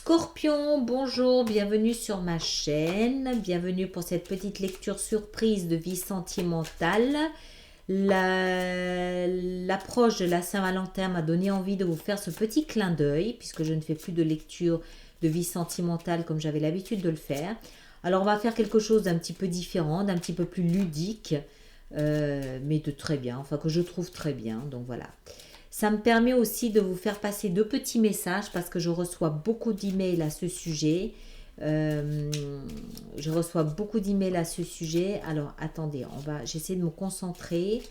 Scorpion, bonjour, bienvenue sur ma chaîne, bienvenue pour cette petite lecture surprise de vie sentimentale. L'approche de la Saint-Valentin m'a donné envie de vous faire ce petit clin d'œil, puisque je ne fais plus de lecture de vie sentimentale comme j'avais l'habitude de le faire. Alors on va faire quelque chose d'un petit peu différent, d'un petit peu plus ludique, mais de très bien, enfin que je trouve très bien, donc voilà. Ça me permet aussi de vous faire passer deux petits messages parce que je reçois beaucoup d'emails à ce sujet. Alors, attendez, j'essaie de me concentrer.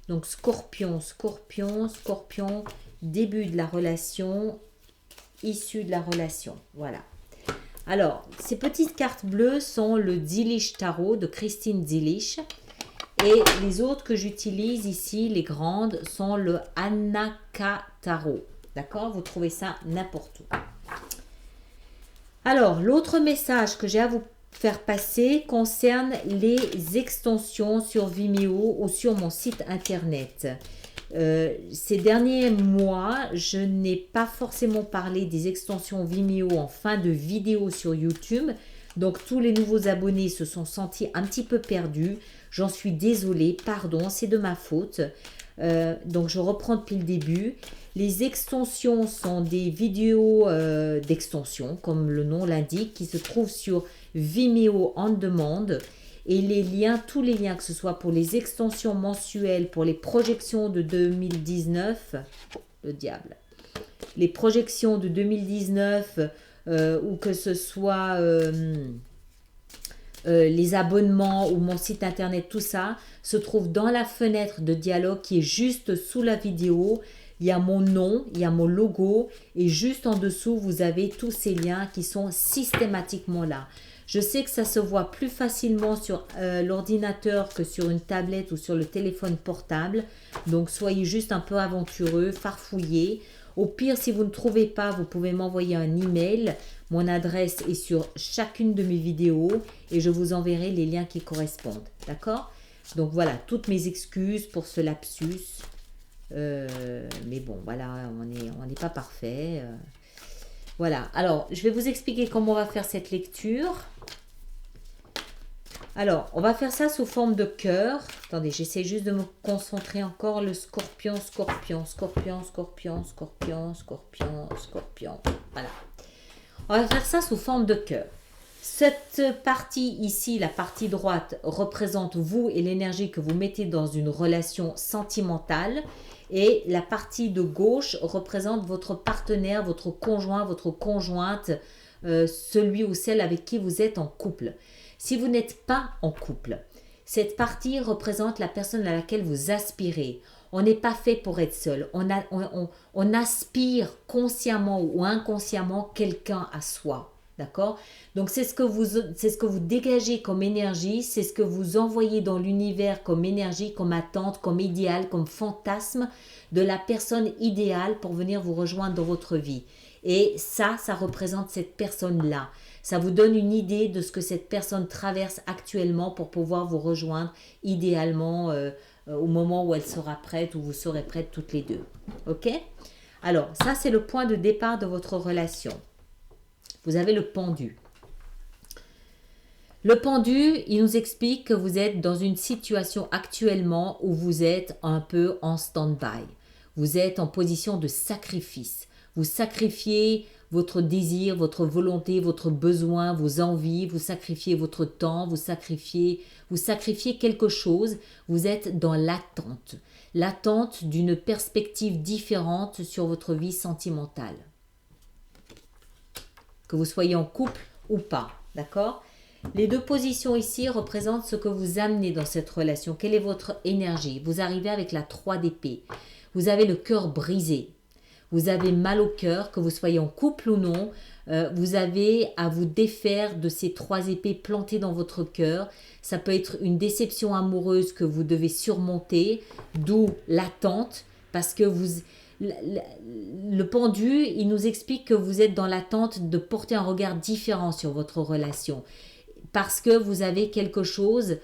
Donc, Scorpion, début de la relation, issue de la relation. Voilà. Alors, ces petites cartes bleues sont le Zilish Tarot de Christine Zilish. Et les autres que j'utilise ici, les grandes, sont le Anaka Tarot. D'accord? Vous trouvez ça n'importe où. Alors, l'autre message que j'ai à vous faire passer concerne les extensions sur Vimeo ou sur mon site internet. Ces derniers mois, je n'ai pas forcément parlé des extensions Vimeo en fin de vidéo sur YouTube. Donc, tous les nouveaux abonnés se sont sentis un petit peu perdus. J'en suis désolée, pardon, c'est de ma faute. Donc, je reprends depuis le début. Les extensions sont des vidéos d'extension, comme le nom l'indique, qui se trouvent sur Vimeo On Demand. Et les liens, tous les liens, que ce soit pour les extensions mensuelles, pour les projections de 2019, le diable, les projections de 2019, ou que ce soit les abonnements ou mon site internet, tout ça se trouve dans la fenêtre de dialogue qui est juste sous la vidéo. Il y a mon nom, il y a mon logo et juste en dessous, vous avez tous ces liens qui sont systématiquement là. Je sais que ça se voit plus facilement sur l'ordinateur que sur une tablette ou sur le téléphone portable. Donc, soyez juste un peu aventureux, farfouillez. Au pire, si vous ne trouvez pas, vous pouvez m'envoyer un email. Mon adresse est sur chacune de mes vidéos et je vous enverrai les liens qui correspondent. D'accord? Donc voilà, toutes mes excuses pour ce lapsus. Mais bon, voilà, on n'est pas parfait. Voilà, alors je vais vous expliquer comment on va faire cette lecture. Alors, on va faire ça sous forme de cœur. Attendez, j'essaie juste de me concentrer encore. Le scorpion. Voilà. On va faire ça sous forme de cœur. Cette partie ici, la partie droite, représente vous et l'énergie que vous mettez dans une relation sentimentale. Et la partie de gauche représente votre partenaire, votre conjoint, votre conjointe, celui ou celle avec qui vous êtes en couple. Si vous n'êtes pas en couple, cette partie représente la personne à laquelle vous aspirez. On n'est pas fait pour être seul. On aspire consciemment ou inconsciemment quelqu'un à soi. D'accord? Donc, c'est ce que vous dégagez comme énergie, c'est ce que vous envoyez dans l'univers comme énergie, comme attente, comme idéal, comme fantasme de la personne idéale pour venir vous rejoindre dans votre vie. Et ça représente cette personne-là. Ça vous donne une idée de ce que cette personne traverse actuellement pour pouvoir vous rejoindre idéalement au moment où elle sera prête ou vous serez prêtes toutes les deux. Ok? Alors, ça, c'est le point de départ de votre relation. Vous avez le pendu. Le pendu, il nous explique que vous êtes dans une situation actuellement où vous êtes un peu en stand-by. Vous êtes en position de sacrifice. Vous sacrifiez votre désir, votre volonté, votre besoin, vos envies, vous sacrifiez votre temps, vous sacrifiez quelque chose. Vous êtes dans l'attente. L'attente d'une perspective différente sur votre vie sentimentale. Que vous soyez en couple ou pas, d'accord? Les deux positions ici représentent ce que vous amenez dans cette relation. Quelle est votre énergie? Vous arrivez avec la 3 d'épée. Vous avez le cœur brisé. Vous avez mal au cœur, que vous soyez en couple ou non. Vous avez à vous défaire de ces 3 épées plantées dans votre cœur. Ça peut être une déception amoureuse que vous devez surmonter, d'où l'attente, parce que le pendu, il nous explique que vous êtes dans l'attente de porter un regard différent sur votre relation. Parce que vous avez quelque chose,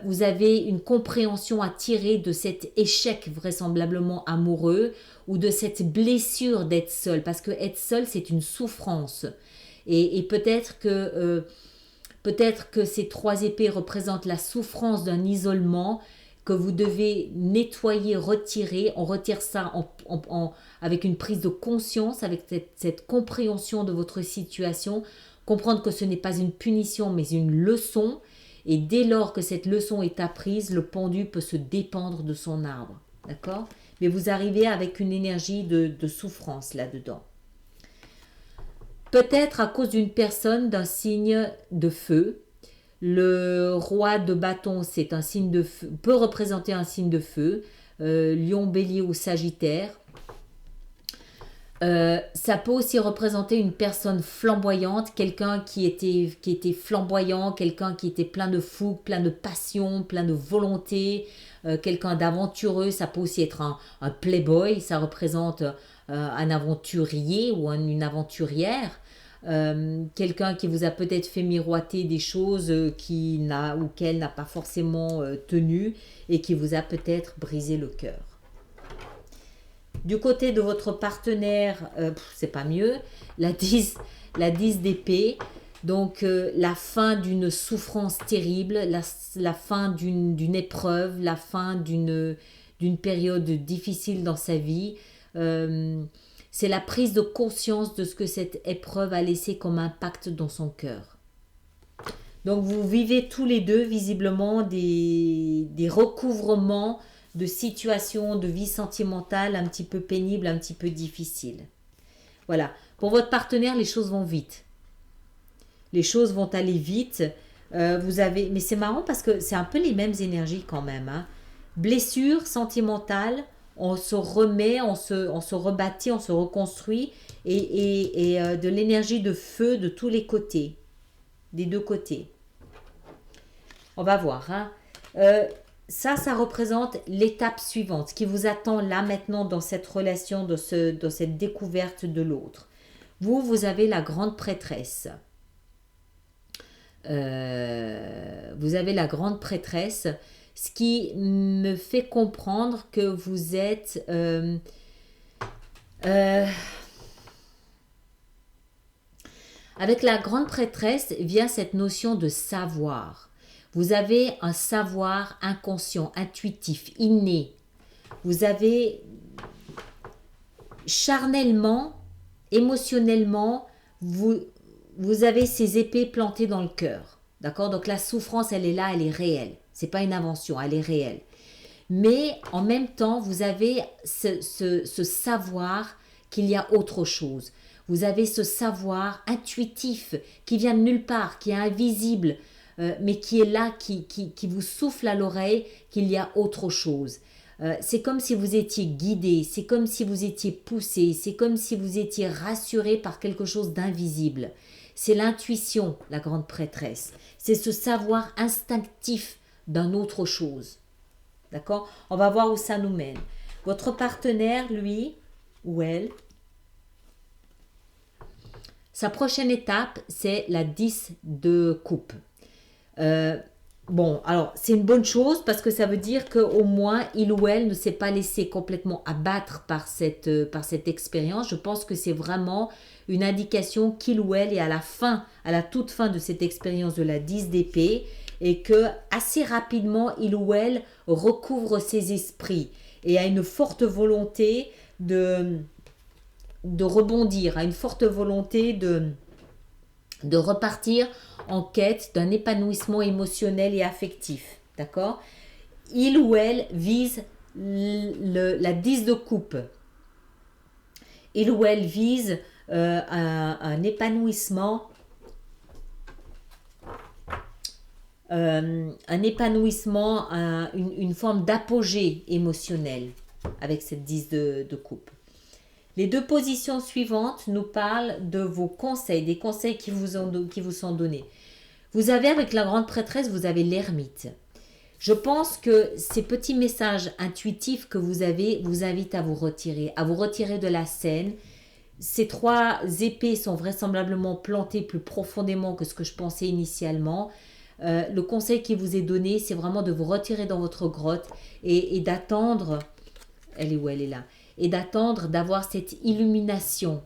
vous avez une compréhension à tirer de cet échec vraisemblablement amoureux ou de cette blessure d'être seul. Parce que être seul, c'est une souffrance. Et peut-être que ces 3 épées représentent la souffrance d'un isolement que vous devez nettoyer, retirer. On retire ça avec une prise de conscience, avec cette compréhension de votre situation, comprendre que ce n'est pas une punition mais une leçon. Et dès lors que cette leçon est apprise, le pendu peut se dépendre de son arbre. D'accord? Mais vous arrivez avec une énergie de souffrance là-dedans. Peut-être à cause d'une personne d'un signe de feu. Le roi de bâton, c'est un signe de feu, peut représenter un signe de feu. Lion, bélier ou sagittaire. Ça peut aussi représenter une personne flamboyante, quelqu'un qui était flamboyant, quelqu'un qui était plein de fougue, plein de passion, plein de volonté, quelqu'un d'aventureux. Ça peut aussi être un playboy, ça représente un aventurier ou une aventurière. Quelqu'un qui vous a peut-être fait miroiter des choses qu'elle n'a pas forcément tenues et qui vous a peut-être brisé le cœur. Du côté de votre partenaire, c'est pas mieux. La 10 d'épée, donc la fin d'une souffrance terrible, la fin d'une épreuve, la fin d'une période difficile dans sa vie. C'est la prise de conscience de ce que cette épreuve a laissé comme impact dans son cœur. Donc vous vivez tous les deux visiblement des recouvrements de situations de vie sentimentale un petit peu pénibles, un petit peu difficiles. Voilà. Pour votre partenaire, les choses vont vite. Les choses vont aller vite. Mais c'est marrant parce que c'est un peu les mêmes énergies quand même. Hein. Blessure sentimentale, on se remet, on se rebâtit, on se reconstruit et de l'énergie de feu de tous les côtés, des deux côtés. On va voir. Hein. Ça représente l'étape suivante, ce qui vous attend là maintenant dans cette relation, dans cette découverte de l'autre. Vous avez la grande prêtresse. Vous avez la grande prêtresse, ce qui me fait comprendre que vous êtes... avec la grande prêtresse vient cette notion de savoir. Vous avez un savoir inconscient, intuitif, inné. Vous avez charnellement, émotionnellement, vous avez ces épées plantées dans le cœur. D'accord? Donc la souffrance, elle est là, elle est réelle. C'est pas une invention, elle est réelle. Mais en même temps, vous avez ce savoir qu'il y a autre chose. Vous avez ce savoir intuitif qui vient de nulle part, qui est invisible, mais qui est là, qui vous souffle à l'oreille qu'il y a autre chose. C'est comme si vous étiez guidé, c'est comme si vous étiez poussé, c'est comme si vous étiez rassuré par quelque chose d'invisible. C'est l'intuition, la grande prêtresse. C'est ce savoir instinctif d'une autre chose. D'accord? On va voir où ça nous mène. Votre partenaire, lui, ou elle, sa prochaine étape, c'est la 10 de coupe. Bon, alors c'est une bonne chose parce que ça veut dire qu'au moins il ou elle ne s'est pas laissé complètement abattre par cette expérience. Je pense que c'est vraiment une indication qu'il ou elle est à la toute fin de cette expérience de la 10 d'épée et que assez rapidement il ou elle recouvre ses esprits et a une forte volonté de rebondir, a une forte volonté de repartir en quête d'un épanouissement émotionnel et affectif. D'accord? Il ou elle vise la 10 de coupe. Il ou elle vise un épanouissement, une forme d'apogée émotionnelle avec cette 10 de coupe. Les deux positions suivantes nous parlent de vos conseils, des conseils qui vous sont donnés. Vous avez avec la grande prêtresse, vous avez l'ermite. Je pense que ces petits messages intuitifs que vous avez vous invitent à vous retirer de la scène. Ces 3 épées sont vraisemblablement plantées plus profondément que ce que je pensais initialement. Le conseil qui vous est donné, c'est vraiment de vous retirer dans votre grotte et d'attendre. Elle est où? Elle est là. Et d'attendre d'avoir cette illumination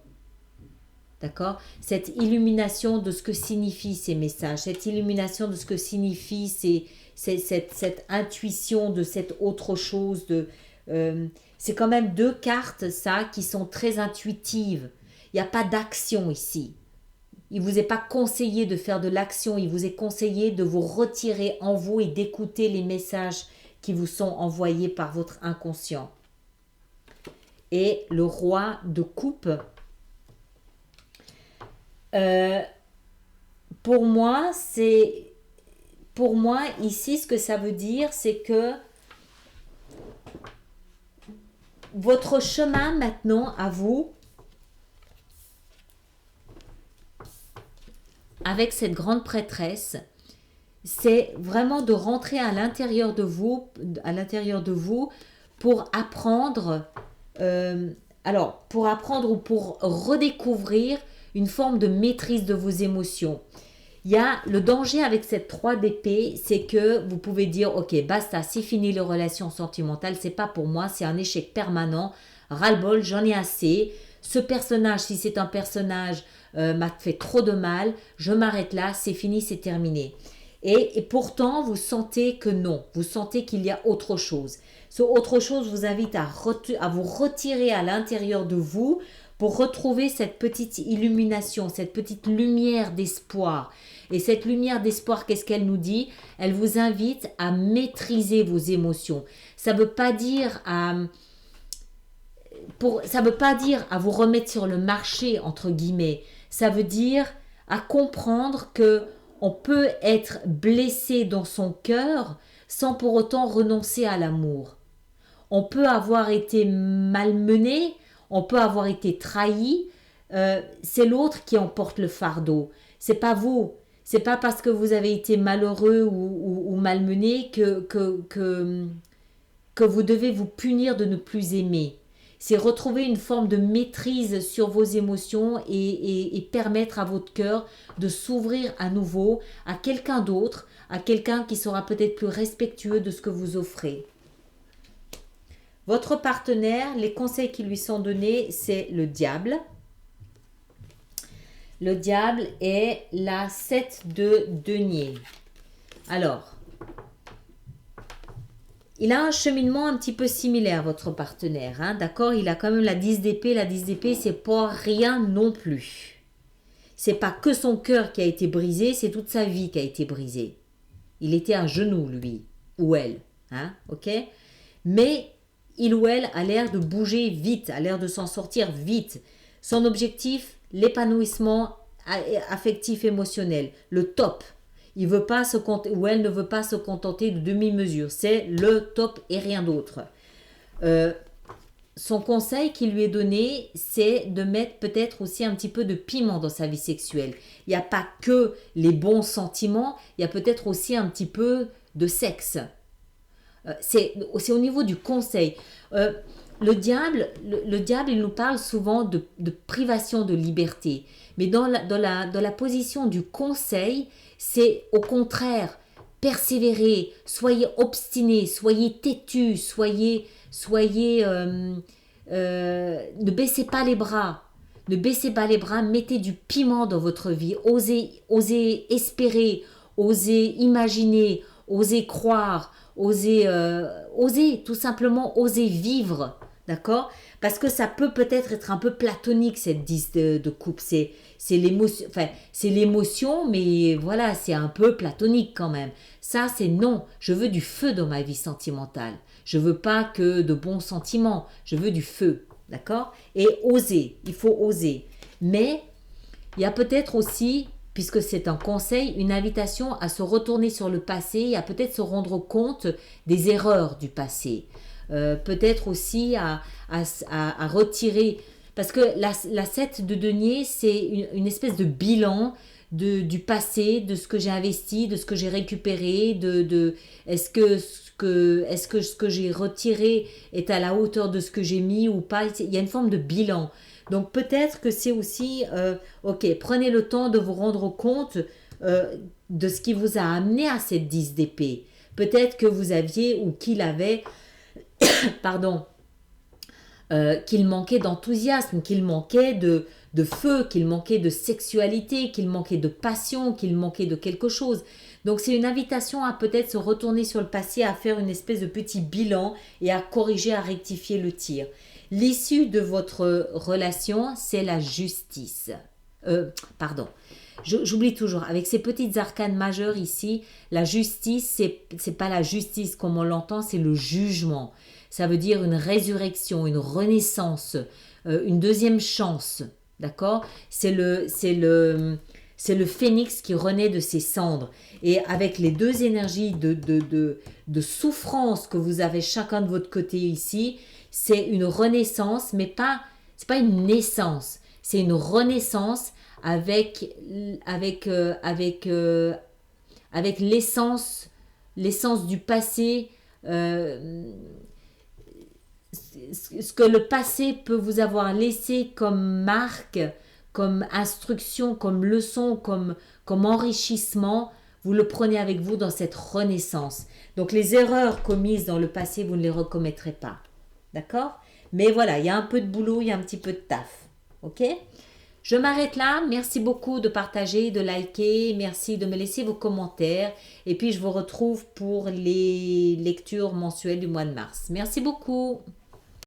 D'accord? Cette illumination de ce que signifient ces messages, cette illumination de ce que signifie cette intuition de cette autre chose. C'est quand même deux cartes, ça, qui sont très intuitives. Il n'y a pas d'action ici. Il ne vous est pas conseillé de faire de l'action, il vous est conseillé de vous retirer en vous et d'écouter les messages qui vous sont envoyés par votre inconscient. Et le roi de coupe, pour moi, ici, ce que ça veut dire, c'est que votre chemin maintenant à vous, avec cette grande prêtresse, c'est vraiment de rentrer à l'intérieur de vous pour apprendre, pour apprendre ou pour redécouvrir une forme de maîtrise de vos émotions. Il y a le danger avec cette 3 d'épée, c'est que vous pouvez dire, ok, basta, c'est fini les relations sentimentales, c'est pas pour moi, c'est un échec permanent, ras-le-bol, j'en ai assez. Ce personnage, si c'est un personnage, m'a fait trop de mal, je m'arrête là, c'est fini, c'est terminé. Et pourtant, vous sentez que non, vous sentez qu'il y a autre chose. Ce autre chose vous invite à vous retirer à l'intérieur de vous pour retrouver cette petite illumination, cette petite lumière d'espoir. Et cette lumière d'espoir, qu'est-ce qu'elle nous dit? Elle vous invite à maîtriser vos émotions. Ça ne veut pas dire à vous remettre sur le marché, entre guillemets. Ça veut dire à comprendre que on peut être blessé dans son cœur sans pour autant renoncer à l'amour. On peut avoir été malmené, on peut avoir été trahi, c'est l'autre qui en porte le fardeau. C'est pas vous. C'est pas parce que vous avez été malheureux ou malmené que vous devez vous punir de ne plus aimer. C'est retrouver une forme de maîtrise sur vos émotions et permettre à votre cœur de s'ouvrir à nouveau à quelqu'un d'autre, à quelqu'un qui sera peut-être plus respectueux de ce que vous offrez. Votre partenaire, les conseils qui lui sont donnés, c'est le diable. Le diable est la 7 de denier. Alors, il a un cheminement un petit peu similaire, votre partenaire. Hein, d'accord? Il a quand même la 10 d'épée. La 10 d'épée, c'est pas rien non plus. C'est pas que son cœur qui a été brisé, c'est toute sa vie qui a été brisée. Il était à genoux, lui, ou elle. Hein, ok? Mais il ou elle a l'air de bouger vite, a l'air de s'en sortir vite. Son objectif, l'épanouissement affectif émotionnel, le top. Il veut pas ou elle ne veut pas se contenter de demi-mesure. C'est le top et rien d'autre. Son conseil qui lui est donné, c'est de mettre peut-être aussi un petit peu de piment dans sa vie sexuelle. Il n'y a pas que les bons sentiments, il y a peut-être aussi un petit peu de sexe. C'est au niveau du conseil. Le diable, il nous parle souvent de privation de liberté. Mais dans la position du conseil, c'est au contraire, persévérer, soyez obstinés, soyez têtus, ne baissez pas les bras. Ne baissez pas les bras, mettez du piment dans votre vie. Osez espérer, osez imaginer, osez croire, osez tout simplement, osez vivre. D'accord? Parce que ça peut-être être un peu platonique, cette 10 de coupe. C'est l'émotion, mais voilà, c'est un peu platonique quand même. Ça, c'est non. Je veux du feu dans ma vie sentimentale. Je veux pas que de bons sentiments. Je veux du feu. D'accord? Et oser. Il faut oser. Mais il y a peut-être aussi, puisque c'est un conseil, une invitation à se retourner sur le passé et à peut-être se rendre compte des erreurs du passé. Peut-être aussi à retirer, parce que la 7 de denier, c'est une espèce de bilan du passé, de ce que j'ai investi, de ce que j'ai récupéré, est-ce que ce que j'ai retiré est à la hauteur de ce que j'ai mis ou pas. Il y a une forme de bilan. Donc peut-être que c'est aussi, prenez le temps de vous rendre compte de ce qui vous a amené à cette 10 d'épée. Peut-être que vous aviez ou qu'il avait qu'il manquait d'enthousiasme, qu'il manquait de feu, qu'il manquait de sexualité, qu'il manquait de passion, qu'il manquait de quelque chose. Donc c'est une invitation à peut-être se retourner sur le passé, à faire une espèce de petit bilan et à corriger, à rectifier le tir. L'issue de votre relation, c'est la justice. Pardon. J'oublie toujours, avec ces petites arcanes majeures ici, la justice, c'est pas la justice comme on l'entend, c'est le jugement. Ça veut dire une résurrection, une renaissance, une deuxième chance. D'accord? C'est le phénix qui renaît de ses cendres. Et avec les deux énergies de souffrance que vous avez chacun de votre côté ici, c'est une renaissance, mais c'est pas une naissance. C'est une renaissance avec l'essence du passé, ce que le passé peut vous avoir laissé comme marque, comme instruction, comme leçon, comme enrichissement, vous le prenez avec vous dans cette renaissance. Donc les erreurs commises dans le passé, vous ne les recommettrez pas. D'accord? Mais voilà, il y a un peu de boulot, il y a un petit peu de taf. Ok? Je m'arrête là. Merci beaucoup de partager, de liker. Merci de me laisser vos commentaires. Et puis, je vous retrouve pour les lectures mensuelles du mois de mars. Merci beaucoup.